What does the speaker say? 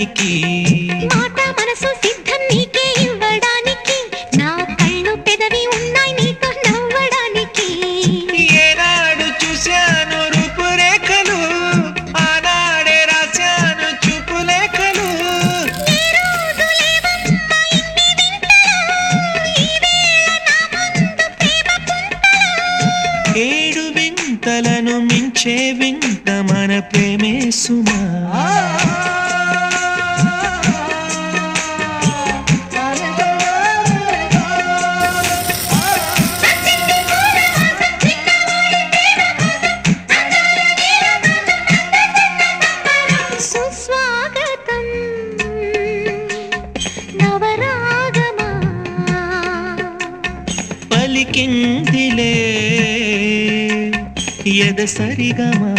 మాట మనసు సిద్ధం నీకే ఇవ్వడానికి నా కళ్ళు పెదవి ఉన్నాయి నీతో నవ్వడానికి ఏనాడు చూశాను రూపురేఖలు ఆనాడే రాశాను చూపులేఖలు ఏ రోజు లేవమ్మ ఇన్ని వింతలు ఈ వేళ నా ముందు ప్రేమ పుంతలు 7 వింతలను మించే వింత మన ప్రేమే సుమా సుస్వాగతం నవరాగమా పలికిందిలే ఎద సరిగమా